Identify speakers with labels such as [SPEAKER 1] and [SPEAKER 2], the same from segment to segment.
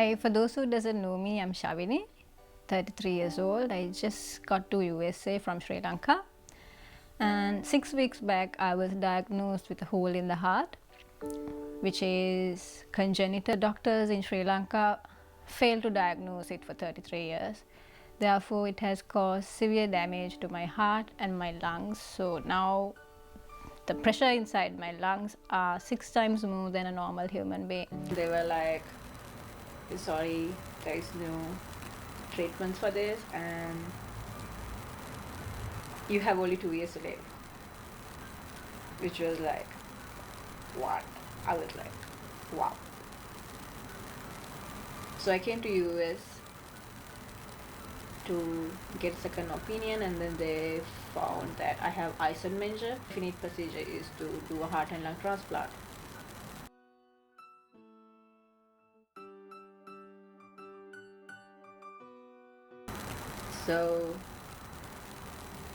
[SPEAKER 1] Hi, for those who doesn't know me, I'm Shavini, 33 years old. I just got to USA from Sri Lanka. And 6 weeks back, I was diagnosed with a hole in the heart, which is congenital. Doctors in Sri Lanka failed to diagnose it for 33 years. Therefore, it has caused severe damage to my heart and my lungs. So now the pressure inside my lungs are 6 times more than a normal human being. They were like, sorry, there is no treatments for this and you have only 2 years to live. Which was like, what? I was like, wow. So I came to US to get second opinion, and then they found that I have Eisenmenger. Definite procedure is to do a heart and lung transplant. So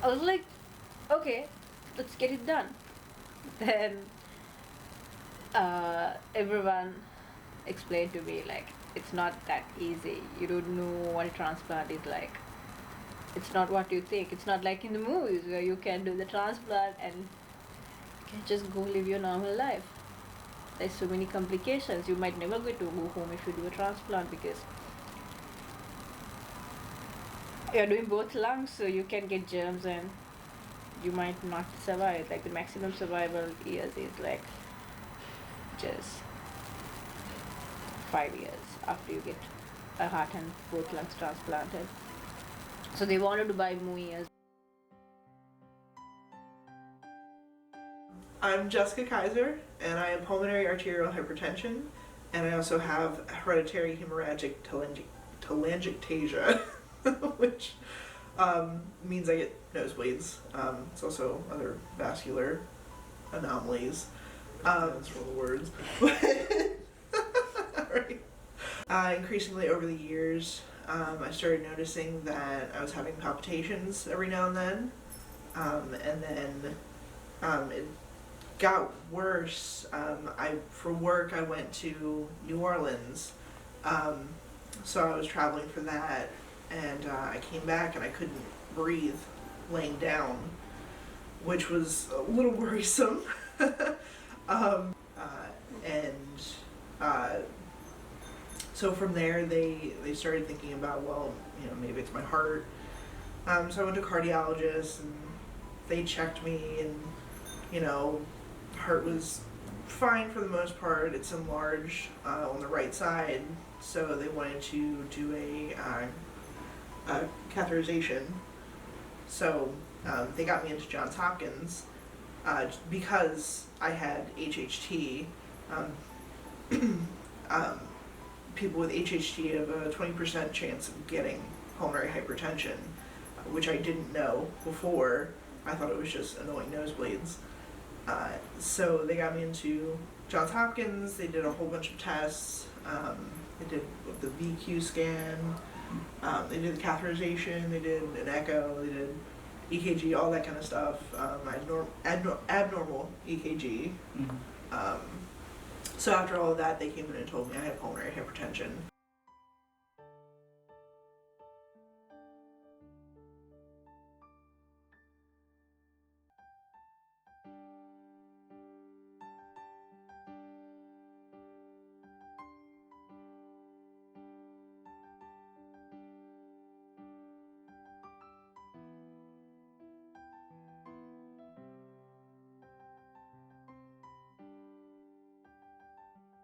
[SPEAKER 1] I was like, okay, let's get it done. Then everyone explained to me like, it's not that easy. You don't know what a transplant is like. It's not what you think. It's not like in the movies where you can do the transplant and you can just go live your normal life. There's so many complications. You might never get to go home if you do a transplant because you're doing both lungs, so you can get germs and you might not survive. Like the maximum survival years is like just 5 years after you get a heart and both lungs transplanted. So they wanted to buy more years.
[SPEAKER 2] I'm Jessica Kaiser, and I have pulmonary arterial hypertension, and I also have hereditary hemorrhagic telangiectasia, which means I get nosebleeds. It's also other vascular anomalies. That's for the words. Right. Increasingly over the years, I started noticing that I was having palpitations every now and then, and then it got worse. For work, I went to New Orleans, so I was traveling for that, and I came back and I couldn't breathe laying down, which was a little worrisome. So from there, they started thinking about, well, maybe it's my heart. So I went to a cardiologist, and they checked me, and heart was fine for the most part. It's enlarged on the right side, so they wanted to do a catheterization. So they got me into Johns Hopkins because I had HHT. People with HHT have a 20% chance of getting pulmonary hypertension, which I didn't know before. I thought it was just annoying nosebleeds. So they got me into Johns Hopkins. They did a whole bunch of tests. They did the VQ scan. They did the catheterization. They did an echo. They did EKG, all that kind of stuff. I had abnormal EKG. Mm-hmm. So after all of that, they came in and told me I had pulmonary hypertension.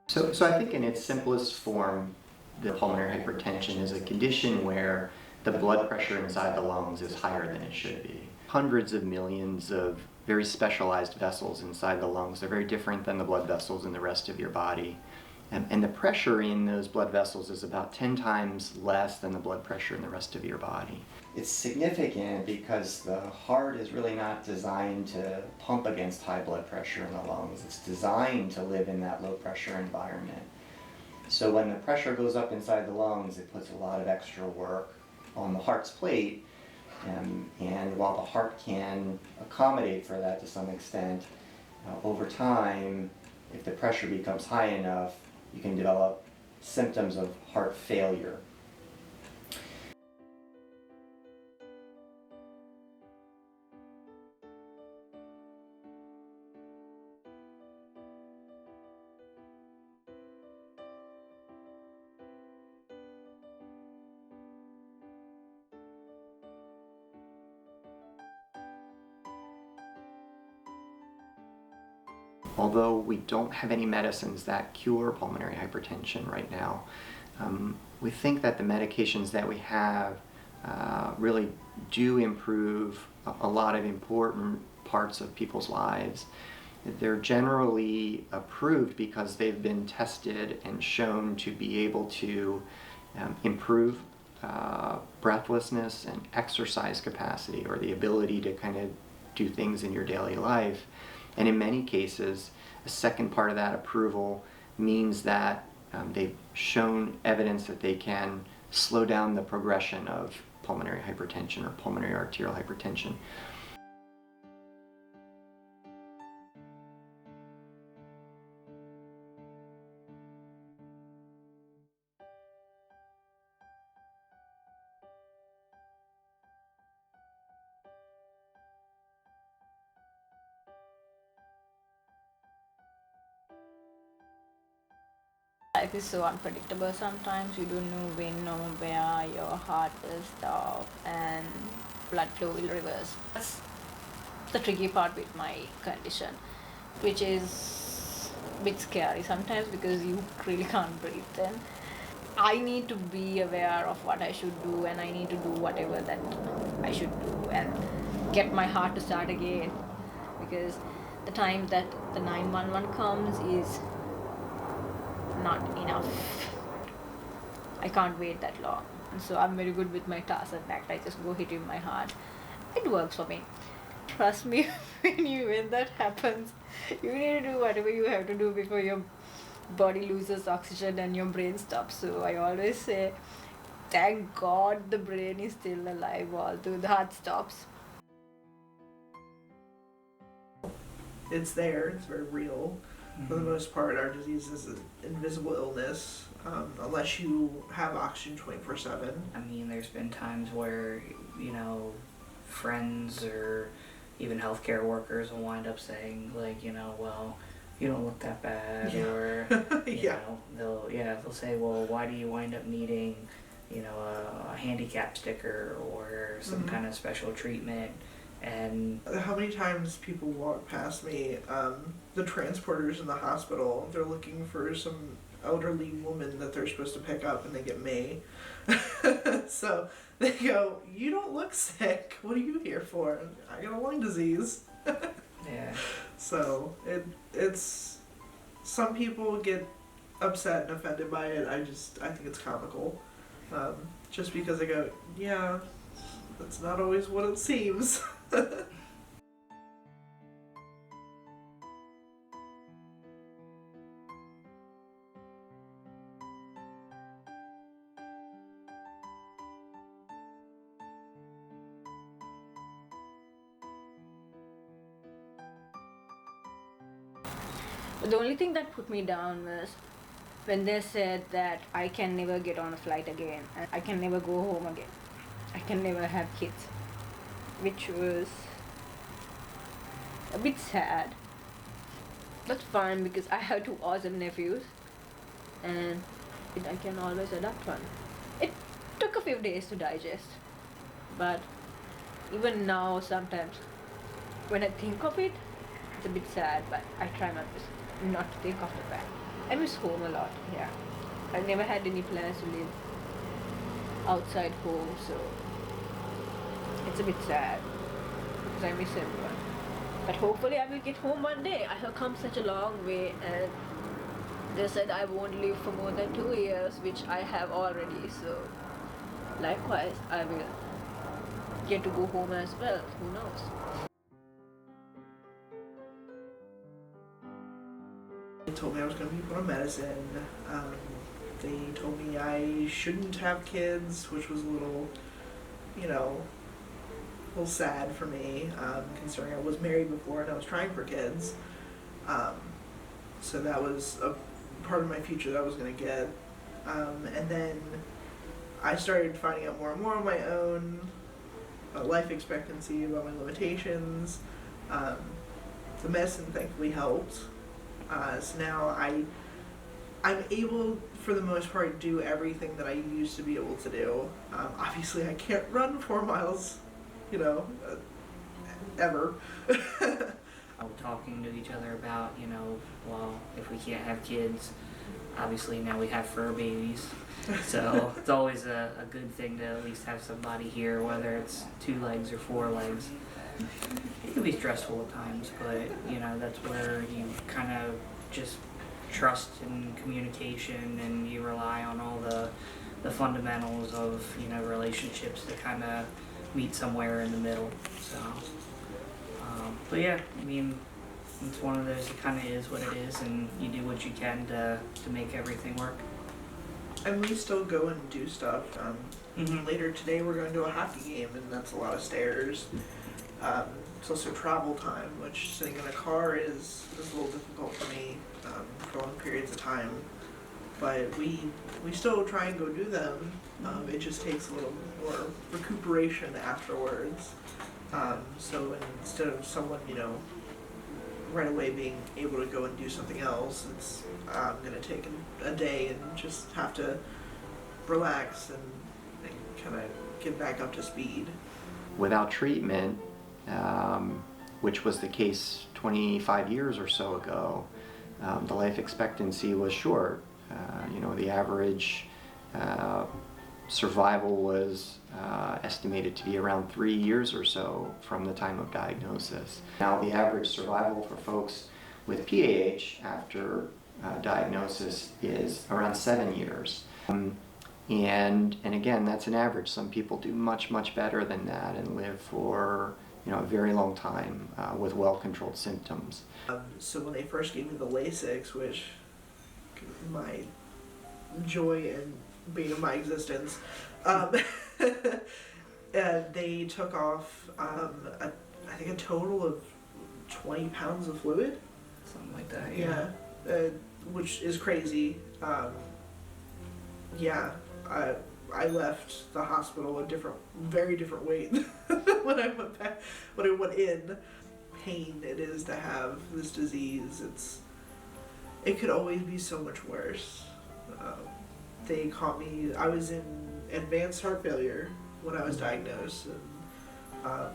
[SPEAKER 3] So I think in its simplest form, the pulmonary hypertension is a condition where the blood pressure inside the lungs is higher than it should be. Hundreds of millions of very specialized vessels inside the lungs. They're very different than the blood vessels in the rest of your body. And the pressure in those blood vessels is about 10 times less than the blood pressure in the rest of your body. It's significant because the heart is really not designed to pump against high blood pressure in the lungs. It's designed to live in that low pressure environment. So when the pressure goes up inside the lungs, it puts a lot of extra work on the heart's plate. And while the heart can accommodate for that to some extent, over time, if the pressure becomes high enough, you can develop symptoms of heart failure. Although we don't have any medicines that cure pulmonary hypertension right now, we think that the medications that we have really do improve a lot of important parts of people's lives. They're generally approved because they've been tested and shown to be able to improve breathlessness and exercise capacity, or the ability to kind of do things in your daily life. And in many cases, a second part of that approval means that they've shown evidence that they can slow down the progression of pulmonary hypertension or pulmonary arterial hypertension.
[SPEAKER 1] Life is so unpredictable sometimes. You don't know when or where your heart will stop and blood flow will reverse. That's the tricky part with my condition, which is a bit scary sometimes because you really can't breathe then. I need to be aware of what I should do, and I need to do whatever that I should do and get my heart to start again, because the time that the 911 comes is not enough. I can't wait that long. And so I'm very good with my Tarzan act. I just go hit in my heart. It works for me. Trust me, when that happens, you need to do whatever you have to do before your body loses oxygen and your brain stops. So I always say, thank God the brain is still alive although the heart stops.
[SPEAKER 2] It's there, it's very real. For the most part, our disease is an invisible illness, unless you have oxygen 24/7.
[SPEAKER 4] I mean, there's been times where, friends or even healthcare workers will wind up saying, like, well, you don't look that bad,
[SPEAKER 2] Yeah.
[SPEAKER 4] or,
[SPEAKER 2] Yeah.
[SPEAKER 4] they'll say, well, why do you wind up needing, a handicap sticker or some
[SPEAKER 2] Mhm.
[SPEAKER 4] kind of special treatment? And
[SPEAKER 2] How many times people walk past me, the transporters in the hospital, they're looking for some elderly woman that they're supposed to pick up, and they get me. So they go, you don't look sick, what are you here for? I got a lung disease.
[SPEAKER 4] yeah,
[SPEAKER 2] So it's some people get upset and offended by it. I think it's comical, just because I go, yeah, that's not always what it seems.
[SPEAKER 1] The only thing that put me down was when they said that I can never get on a flight again and I can never go home again. I can never have kids, which was a bit sad. That's fine because I have 2 awesome nephews and I can always adopt one. It took a few days to digest, but even now sometimes when I think of it, it's a bit sad, but I try not to think of the fact. I miss home a lot here. I never had any plans to live outside home, so it's a bit sad because I miss everyone. But hopefully I will get home one day. I have come such a long way, and they said I won't live for more than 2 years, which I have already, so likewise I will get to go home as well. Who knows?
[SPEAKER 2] They told me I was going to be put on medicine. They told me I shouldn't have kids, which was a little, a little sad for me, considering I was married before and I was trying for kids. So that was a part of my future that I was going to get. And then I started finding out more and more on my own about life expectancy, about my limitations. The medicine thankfully helped. So now I'm able, for the most part, do everything that I used to be able to do. Obviously, I can't run 4 miles, ever.
[SPEAKER 4] Talking to each other about, well, if we can't have kids, obviously now we have fur babies. So it's always a good thing to at least have somebody here, whether it's 2 legs or 4 legs. It can be stressful at times, but that's where you kind of just trust and communication, and you rely on all the fundamentals of relationships to kind of meet somewhere in the middle. So, but yeah, I mean, it's one of those. It kind of is what it is, and you do what you can to make everything work.
[SPEAKER 2] And we still go and do stuff. Later today we're going to a hockey game, and that's a lot of stairs. It's also travel time, which sitting in a car is a little difficult for me for long periods of time. But we still try and go do them. It just takes a little more recuperation afterwards. So instead of someone, right away being able to go and do something else, I'm going to take a day and just have to relax and kind of get back up to speed.
[SPEAKER 3] Without treatment, which was the case 25 years or so ago, the life expectancy was short. The average survival was estimated to be around 3 years or so from the time of diagnosis. Now the average survival for folks with PAH after diagnosis is around 7 years. And again, that's an average. Some people do much better than that and live for a very long time with well-controlled symptoms.
[SPEAKER 2] So when they first gave me the Lasix, which my joy and bane of my existence, they took off I think a total of 20 pounds of fluid.
[SPEAKER 4] Something like that, yeah.
[SPEAKER 2] Which is crazy. I left the hospital a very different weight when I went back. When I went in, pain it is to have this disease. It could always be so much worse. They caught me. I was in advanced heart failure when I was diagnosed, and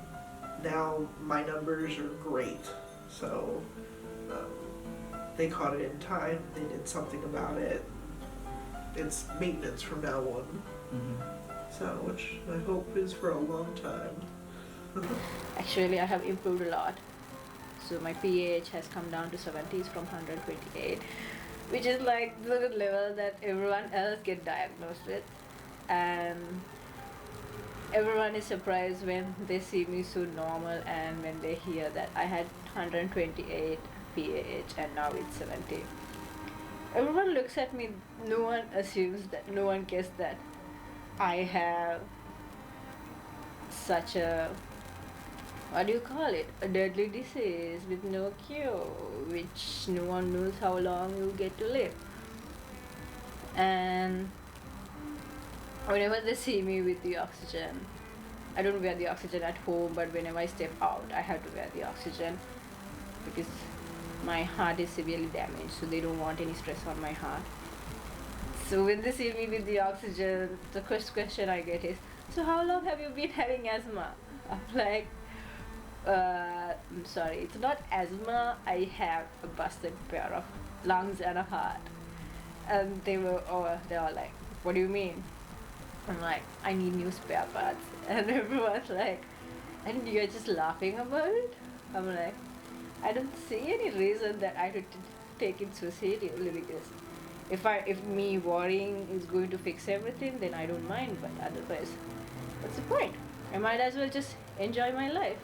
[SPEAKER 2] now my numbers are great. So they caught it in time. They did something about it. It's maintenance from now on. So, which I hope is for a long time.
[SPEAKER 1] Actually, I have improved a lot. So my pH has come down to 70s from 128, which is like the level that everyone else get diagnosed with. And everyone is surprised when they see me so normal, and when they hear that I had 128 pH and now it's 70. Everyone looks at me, no one assumes that, no one guessed that I have such a, what do you call it, a deadly disease with no cure, which no one knows how long you get to live. And whenever they see me with the oxygen, I don't wear the oxygen at home, but whenever I step out, I have to wear the oxygen because my heart is severely damaged, so they don't want any stress on my heart. So when they see me with the oxygen, the first question I get is, so how long have you been having asthma? I'm like, I'm sorry, it's not asthma, I have a busted pair of lungs and a heart. And they were like, what do you mean? I'm like, I need new spare parts. And everyone's like, and you're just laughing about it? I'm like, I don't see any reason that I should take it so seriously, because if me worrying is going to fix everything, then I don't mind, but otherwise, what's the point? I might as well just enjoy my life.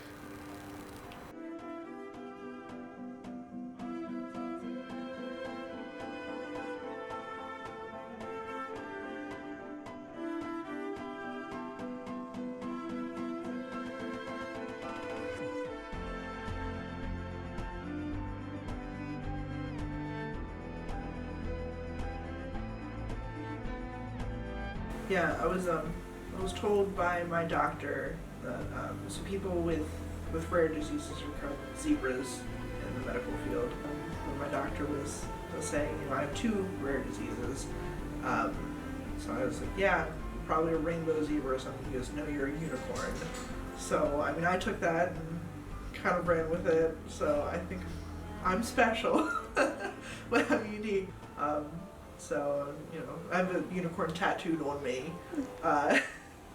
[SPEAKER 2] Yeah, I was told by my doctor that so people with rare diseases are called zebras in the medical field. When my doctor was saying, you know, I have 2 rare diseases, so I was like, yeah, probably a rainbow zebra or something. He goes, no, you're a unicorn. So I mean, I took that and kind of ran with it. So I think I'm special, but I'm unique. So, you know, I have a unicorn tattooed on me,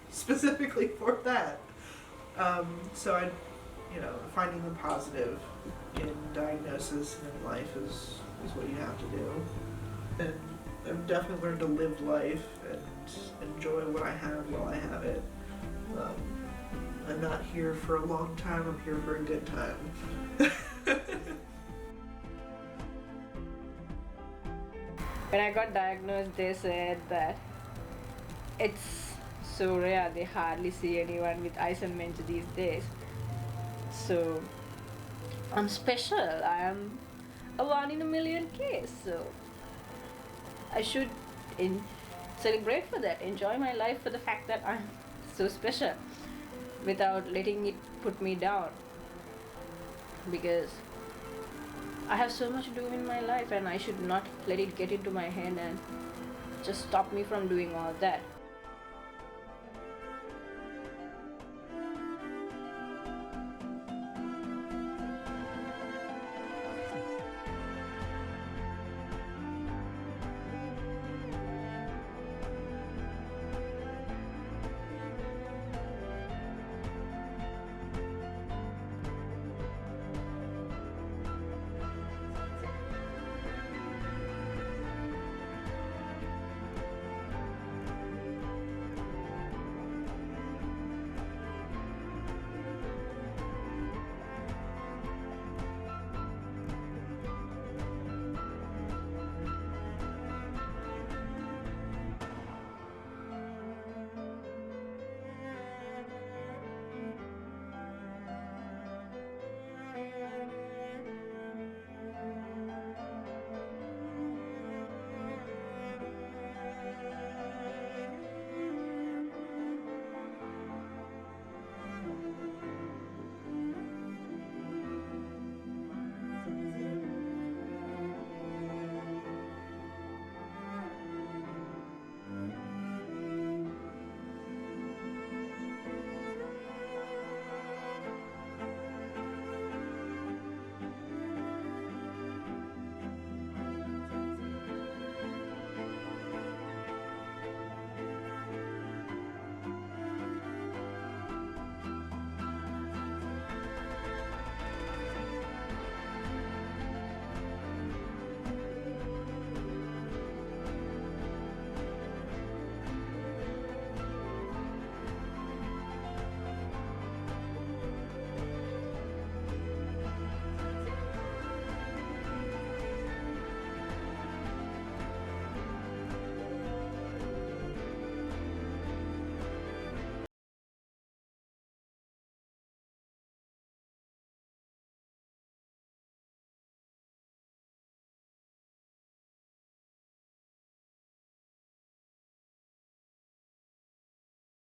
[SPEAKER 2] specifically for that. So I, you know, finding the positive in diagnosis and in life is what you have to do. And I've definitely learned to live life and enjoy what I have while I have it. I'm not here for a long time, I'm here for a good time.
[SPEAKER 5] When I got diagnosed, they said that it's so rare, they hardly see anyone with Eisenmenger these days. So I'm special, I am a 1 in a million case, so I should celebrate for that, enjoy my life for the fact that I'm so special without letting it put me down, because I have so much to do in my life and I should not let it get into my head and just stop me from doing all that.